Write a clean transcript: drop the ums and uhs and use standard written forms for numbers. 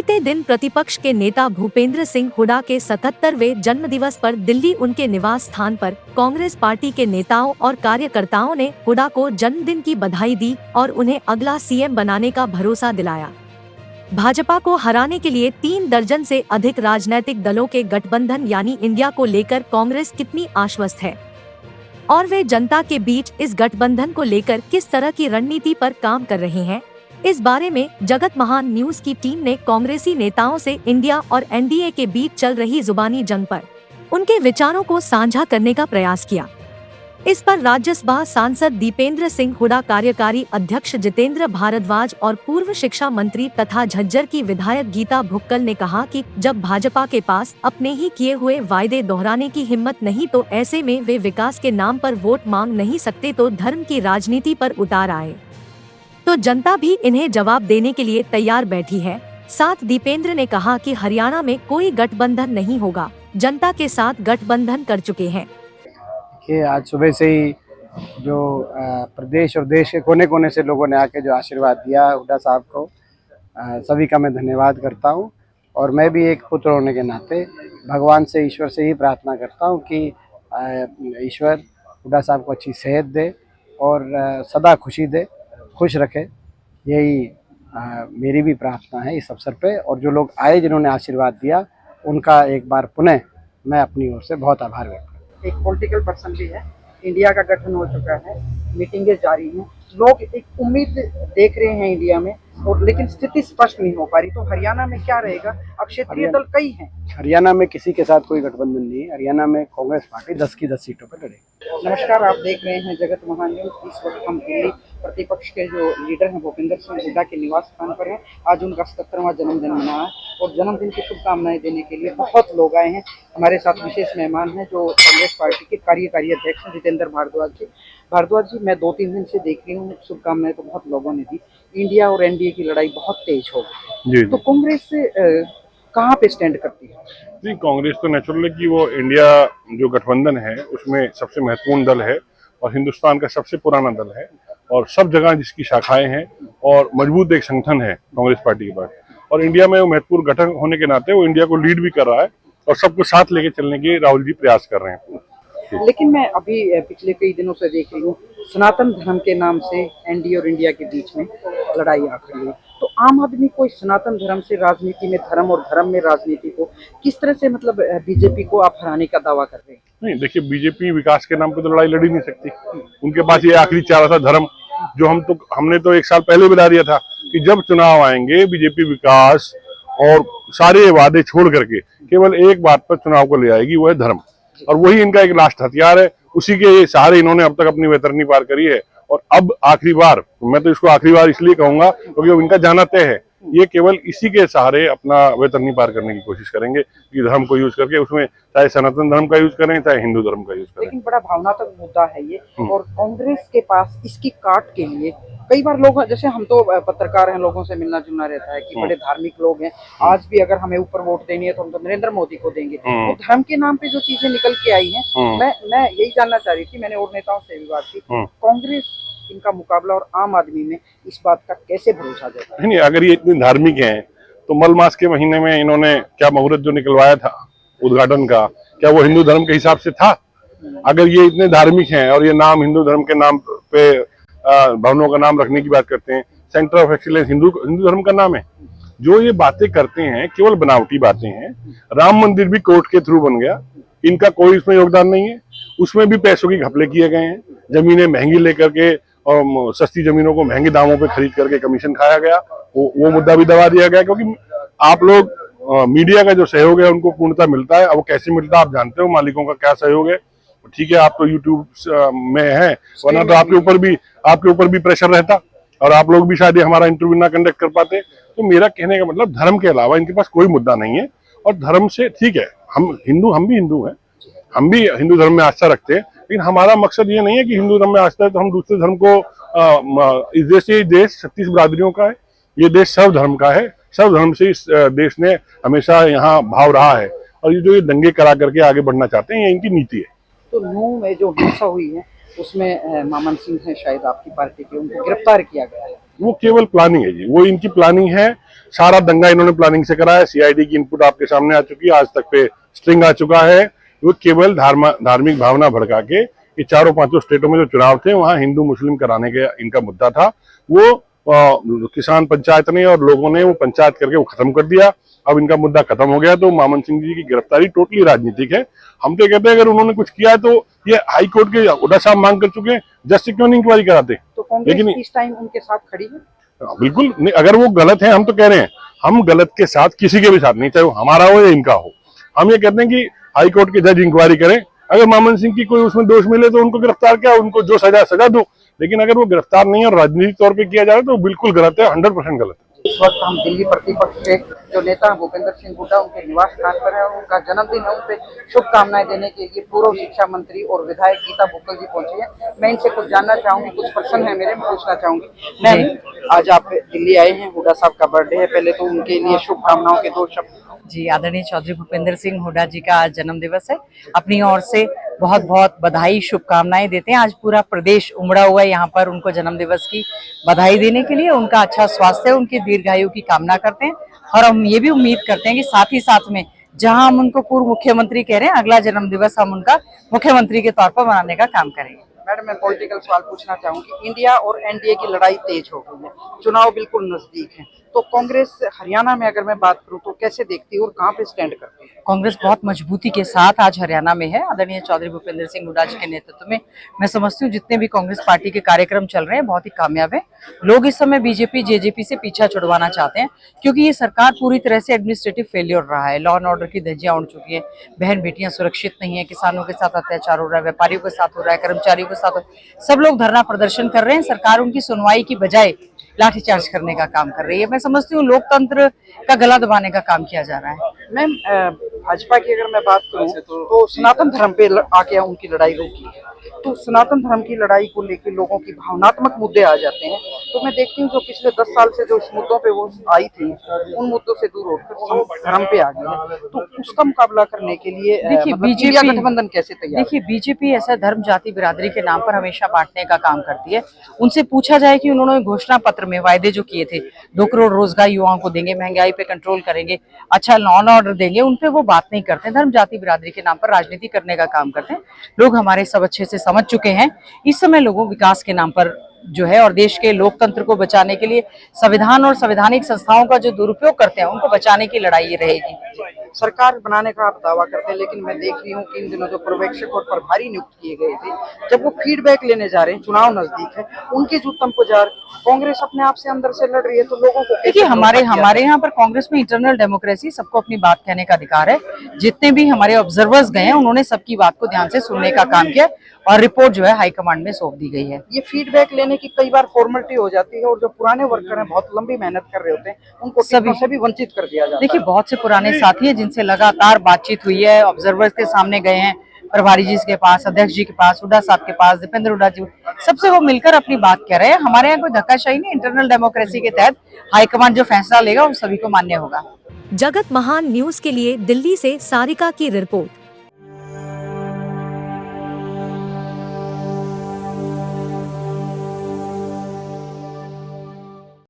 बीते दिन प्रतिपक्ष के नेता भूपेंद्र सिंह हुड्डा के 77वें जन्मदिवस पर दिल्ली उनके निवास स्थान पर कांग्रेस पार्टी के नेताओं और कार्यकर्ताओं ने हुड्डा को जन्मदिन की बधाई दी और उन्हें अगला सीएम बनाने का भरोसा दिलाया। भाजपा को हराने के लिए 3 दर्जन से अधिक राजनीतिक दलों के गठबंधन यानी इंडिया को लेकर कांग्रेस कितनी आश्वस्त है और वे जनता के बीच इस गठबंधन को लेकर किस तरह की रणनीति पर काम कर रहे हैं, इस बारे में जगत महान न्यूज की टीम ने कांग्रेसी नेताओं से इंडिया और एनडीए के बीच चल रही जुबानी जंग पर उनके विचारों को साझा करने का प्रयास किया। इस पर राज्यसभा सांसद दीपेंद्र सिंह हुड्डा, कार्यकारी अध्यक्ष जितेंद्र भारद्वाज और पूर्व शिक्षा मंत्री तथा झज्जर की विधायक गीता भुक्कल ने कहा कि जब भाजपा के पास अपने ही किए हुए वायदे दोहराने की हिम्मत नहीं तो ऐसे में वे विकास के नाम पर वोट मांग नहीं सकते तो धर्म की राजनीति पर उतार आए तो जनता भी इन्हें जवाब देने के लिए तैयार बैठी है। साथ दीपेंद्र ने कहा कि हरियाणा में कोई गठबंधन नहीं होगा, जनता के साथ गठबंधन कर चुके हैं। कि आज सुबह से ही जो प्रदेश और देश के कोने कोने से लोगों ने आके जो आशीर्वाद दिया हुड्डा साहब को, सभी का मैं धन्यवाद करता हूं। और मैं भी एक पुत्र होने के नाते भगवान से, ईश्वर से ही प्रार्थना करता हूं कि ईश्वर हुड्डा साहब को अच्छी सेहत दे और सदा खुशी दे, खुश रखे। यही मेरी भी प्रार्थना है इस अवसर पे। और जो लोग आए जिन्होंने आशीर्वाद दिया, उनका एक बार पुनः मैं अपनी ओर से बहुत आभार व्यक्त करता हूं। एक पॉलिटिकल पर्सन भी है, इंडिया का गठन हो चुका है, मीटिंगें जारी हैं, लोग एक उम्मीद देख रहे हैं इंडिया में, और लेकिन स्थिति स्पष्ट नहीं हो पा रही। तो हरियाणा में क्या रहेगा? अब क्षेत्रीय दल कई हैं। हरियाणा में किसी के साथ कोई गठबंधन नहीं है। हरियाणा में कांग्रेस पार्टी 10 की 10 सीटों पर लड़ेगी। नमस्कार, आप देख रहे हैं जगत महान न्यूज। इस वक्त हम दिल्ली प्रतिपक्ष के जो लीडर हैं भूपेंद्र सिंह हुड्डा के निवास स्थान पर हैं। आज उनका 77वां जन्मदिन मना है और जन्मदिन की शुभकामनाएं देने के लिए बहुत लोग आए हैं। हमारे साथ विशेष मेहमान हैं जो कांग्रेस पार्टी के कार्यकारी अध्यक्ष हैं जितेंद्र भारद्वाज जी। भारद्वाज जी, मैं 2-3 दिन से देख रही हूँ, शुभकामनाएं तो बहुत लोगों ने दी। इंडिया और एनडीए की लड़ाई बहुत तेज हो गई, तो कांग्रेस कहाँ पे स्टैंड करती है? नहीं, कांग्रेस तो नेचुरल है कि वो इंडिया जो गठबंधन है उसमें सबसे महत्वपूर्ण दल है और हिंदुस्तान का सबसे पुराना दल है और सब जगह जिसकी शाखाएं हैं और मजबूत एक संगठन है कांग्रेस पार्टी के पास। और इंडिया में वो महत्वपूर्ण गठन होने के नाते वो इंडिया को लीड भी कर रहा है और सबको साथ लेके चलने के राहुल जी प्रयास कर रहे हैं। लेकिन मैं अभी पिछले कई दिनों से देख रही हूँ, सनातन धर्म के नाम से एनडीए और इंडिया के बीच में लड़ाई आ खड़ी है। तो आम आदमी को सनातन धर्म से राजनीति में, धर्म और धर्म में राजनीति को किस तरह से, मतलब बीजेपी को आप हराने का दावा कर रहे हैं? नहीं, देखिए, बीजेपी विकास के नाम पे तो लड़ाई लड़ी नहीं सकती। उनके पास ये आखिरी चारा था धर्म, जो हमने तो 1 साल पहले बता दिया था कि जब चुनाव आएंगे बीजेपी विकास और सारे वादे छोड़ करके केवल एक बात पर चुनाव को ले आएगी, वो है धर्म। और वही इनका एक लास्ट हथियार है, उसी के सहारे इन्होंने अब तक अपनी वैतरनी पार करी है। और अब आखिरी बार, मैं तो इसको आखिरी बार इसलिए कहूंगा क्योंकि इनका जाना तय है, ये केवल इसी के सहारे अपना वैतरनी पार करने की कोशिश करेंगे कि धर्म को यूज करके, उसमें चाहे सनातन धर्म का यूज करें चाहे हिंदू धर्म का यूज करें। लेकिन बड़ा भावनात्मक मुद्दा है ये, और कांग्रेस के पास इसकी काट के लिए कई बार लोग, जैसे हम तो पत्रकार हैं, लोगों से मिलना जुलना रहता है कि बड़े धार्मिक लोग हैं, आज भी अगर हमें ऊपर वोट देनी है तो हम तो नरेंद्र मोदी को देंगे। तो धर्म के नाम पे जो चीजें निकल के आई हैं, मैं यही जानना चाह रही थी, मैंने और नेताओं से भी बात की, कांग्रेस इनका मुकाबला और आम आदमी में इस बात का कैसे भरोसा देता है? नहीं, अगर ये इतने धार्मिक हैं तो मल मास के महीने में इन्होंने क्या मुहूर्त जो निकलवाया था उद्घाटन का, क्या वो हिंदू धर्म के हिसाब से था? अगर ये इतने धार्मिक हैं और ये नाम हिंदू धर्म के नाम पे भवनों का नाम रखने की बात करते हैं, सेंटर ऑफ एक्सीलेंस हिंदू धर्म का नाम है, जो ये बातें करते हैं केवल बनावटी बातें हैं। राम मंदिर भी कोर्ट के थ्रू बन गया, इनका कोई इसमें योगदान नहीं है। उसमें भी पैसों की घपले किए गए हैं, जमीनें महंगी लेकर के और सस्ती जमीनों को महंगे दामों पे खरीद करके कमीशन खाया गया, वो मुद्दा भी दबा दिया गया। क्योंकि आप लोग मीडिया का जो सहयोग है उनको पूर्णतः मिलता है। अब वो कैसे मिलता है आप जानते हो, मालिकों का क्या सहयोग है। ठीक है, आप तो यूट्यूब में हैं, वरना तो आपके ऊपर भी प्रेशर रहता और आप लोग भी शायद हमारा इंटरव्यू ना कंडक्ट कर पाते। तो मेरा कहने का मतलब, धर्म के अलावा इनके पास कोई मुद्दा नहीं है। और धर्म से ठीक है, हम भी हिंदू हैं, हम भी हिंदू धर्म में आस्था रखते हैं, लेकिन हमारा मकसद ये नहीं है कि हिंदू धर्म में आस्था है तो हम दूसरे धर्म को, इस देश, ये देश 36 बिरादरियों का है, ये देश सर्व धर्म का है। सर्व धर्म से इस देश ने हमेशा यहाँ भाव रहा है और ये जो ये दंगे करा करके आगे बढ़ना चाहते हैं, ये इनकी नीति है। तो नूह में जो हिंसा हुई है उसमें मामन सिंह है शायद आपकी पार्टी के, उनको गिरफ्तार किया गया है। वो केवल प्लानिंग है जी, वो इनकी प्लानिंग है। सारा दंगा इन्होंने प्लानिंग से करा है। सीआईडी की इनपुट आपके सामने आ चुकी है, आज तक पे स्ट्रिंग आ चुका है। वो केवल धार्मिक भावना भड़का के ये चारों पांचों स्टेटों में जो चुनाव थे वहां हिंदू मुस्लिम कराने के इनका मुद्दा था। वो किसान पंचायत ने और लोगों ने वो पंचायत करके वो खत्म कर दिया। अब इनका मुद्दा खत्म हो गया। तो मामन सिंह जी की गिरफ्तारी टोटली राजनीतिक है। हम तो कहते हैं अगर उन्होंने कुछ किया है तो ये हाई कोर्ट के हुड्डा साहब मांग कर चुके हैं, जस्टिस क्यों नहीं इंक्वायरी कराते। तो कांग्रेस इस टाइम उनके साथ खड़ी है? बिल्कुल नहीं, अगर वो गलत है, हम तो कह रहे हैं हम गलत के साथ किसी के भी साथ नहीं, चाहे वो हमारा हो या इनका हो। हम ये कहते हैं कि हाई कोर्ट के जज इंक्वायरी करें। अगर मामन सिंह की कोई उसमें दोष मिले तो उनको गिरफ्तार किया, उनको जो सजा दो। लेकिन अगर वो गिरफ्तार नहीं है और राजनीतिक तौर पे किया जा रहा है तो बिल्कुल गलत है, 100% गलत है। इस वक्त हम दिल्ली प्रतिपक्ष के जो नेता हैं भूपेंद्र सिंह हुड्डा उनके निवास स्थान पर है और उनका जन्मदिन है। उनपे शुभकामनाएं देने के लिए पूर्व शिक्षा मंत्री और विधायक गीता बुक्कल जी पहुंची है। मैं इनसे कुछ जानना चाहूंगी, कुछ प्रश्न है मेरे, मैं पूछना चाहूंगी। मैम, आज आप दिल्ली आए हैं, हुड्डा साहब का बर्थडे है, पहले तो उनके लिए शुभकामनाओं के 2 शब्द। जी, आदरणीय चौधरी भूपेंद्र सिंह हुड्डा जी का आज जन्म दिवस है। अपनी ओर से बहुत बहुत बधाई शुभकामनाएं देते हैं। आज पूरा प्रदेश उमड़ा हुआ है यहाँ पर उनको जन्म दिवस की बधाई देने के लिए। उनका अच्छा स्वास्थ्य, उनकी दीर्घायु की कामना करते हैं और हम ये भी उम्मीद करते हैं कि साथ ही साथ में जहां हम उनको पूर्व मुख्यमंत्री कह रहे हैं, अगला जन्म दिवस हम उनका मुख्यमंत्री के तौर पर मनाने का काम करेंगे। मैडम, मैं पॉलिटिकल सवाल पूछना चाहूंगी। इंडिया और एनडीए की लड़ाई तेज हो गई है, चुनाव बिल्कुल नजदीक है, तो कांग्रेस हरियाणा में अगर मैं बात करूं तो कैसे देखती है और कहां पे स्टैंड करती है? कांग्रेस बहुत मजबूती के साथ आज हरियाणा में है। आदरणीय चौधरी भूपेंद्र सिंह हुड्डा जी के नेतृत्व में मैं समझती हूँ जितने भी कांग्रेस पार्टी के कार्यक्रम चल रहे हैं बहुत ही कामयाब है। लोग इस समय बीजेपी जेजेपी से पीछा छुड़वाना चाहते हैं क्योंकि ये सरकार पूरी तरह से एडमिनिस्ट्रेटिव फेलियर रहा है। लॉ एंड ऑर्डर की धज्जियां उड़ चुकी है, बहन बेटियां सुरक्षित नहीं है, किसानों के साथ अत्याचार हो रहा है, व्यापारियों के साथ हो रहा है, कर्मचारियों के साथ, सब लोग धरना प्रदर्शन कर रहे हैं। सरकार उनकी सुनवाई की बजाय लाठीचार्ज करने का काम कर रही है। मैं समझती हूँ लोकतंत्र का गला दबाने का काम किया जा रहा है। मैम, भाजपा की अगर मैं बात करूं तो सनातन धर्म पे आके उनकी लड़ाई रोकी है, तो सनातन धर्म की लड़ाई को लेकर लोगों की भावनात्मक मुद्दे आ जाते हैं। तो मैं देखती हूँ जो पिछले 10 साल से जो इस मुद्दों पे वो आई थी, उन मुद्दों से दूर होकर धर्म पे आ गई है, तो उसका मुकाबला करने के लिए देखिए बीजेपी गठबंधन कैसे तैयार? देखिए, बीजेपी ऐसा धर्म जाति बिरादरी के नाम पर हमेशा बांटने का काम करती है। उनसे पूछा जाए कि उन्होंने घोषणा पत्र में वायदे जो किए थे, 2 करोड़ रोजगार युवाओं को देंगे, महंगाई पे कंट्रोल करेंगे, अच्छा लॉ एंड ऑर्डर देंगे, उन पे वो बात नहीं करते। धर्म जाति बिरादरी के नाम पर राजनीति करने का काम करते हैं। लोग हमारे सब अच्छे से समझ चुके हैं। इस समय लोगों विकास के नाम पर जो है और देश के लोकतंत्र को बचाने के लिए संविधान और संवैधानिक संस्थाओं का जो दुरुपयोग करते हैं उनको बचाने की लड़ाई ये रहेगी। सरकार बनाने का आप दावा करते हैं, लेकिन मैं देख रही हूँ कि इन दिनों जो पर्यवेक्षक और प्रभारी नियुक्त किए गए थे, जब वो फीडबैक लेने जा रहे हैं, चुनाव नजदीक है, उनके जूतम को जा कांग्रेस अपने आप से अंदर से लड़ रही है, तो लोगों को देखिए हमारे यहाँ पर कांग्रेस में इंटरनल डेमोक्रेसी, सबको अपनी बात कहने का अधिकार है। जितने भी हमारे ऑब्जर्वर्स गए हैं उन्होंने सबकी बात को ध्यान से सुनने का काम किया और रिपोर्ट जो है हाईकमांड में सौंप दी गई है। ये फीडबैक लेने की कई बार फॉर्मेलिटी हो जाती है और जो पुराने वर्कर हैं बहुत लंबी मेहनत कर रहे होते हैं, उनको सभी से भी वंचित कर दिया जाता है। देखिए बहुत से पुराने साथी हैं जिनसे लगातार बातचीत हुई है, ऑब्जर्वर्स के सामने गए हैं, प्रभारी जी के पास, अध्यक्ष जी के पास, हुड्डा साहब के पास, दीपेंद्र हुड्डा जी, सबसे वो मिलकर अपनी बात कह रहे हैं। हमारे यहाँ कोई धक्काशाही नहीं, इंटरनल डेमोक्रेसी के तहत हाईकमांड जो फैसला लेगा वो सभी को मान्य होगा। जगत महान न्यूज के लिए दिल्ली से सारिका की रिपोर्ट।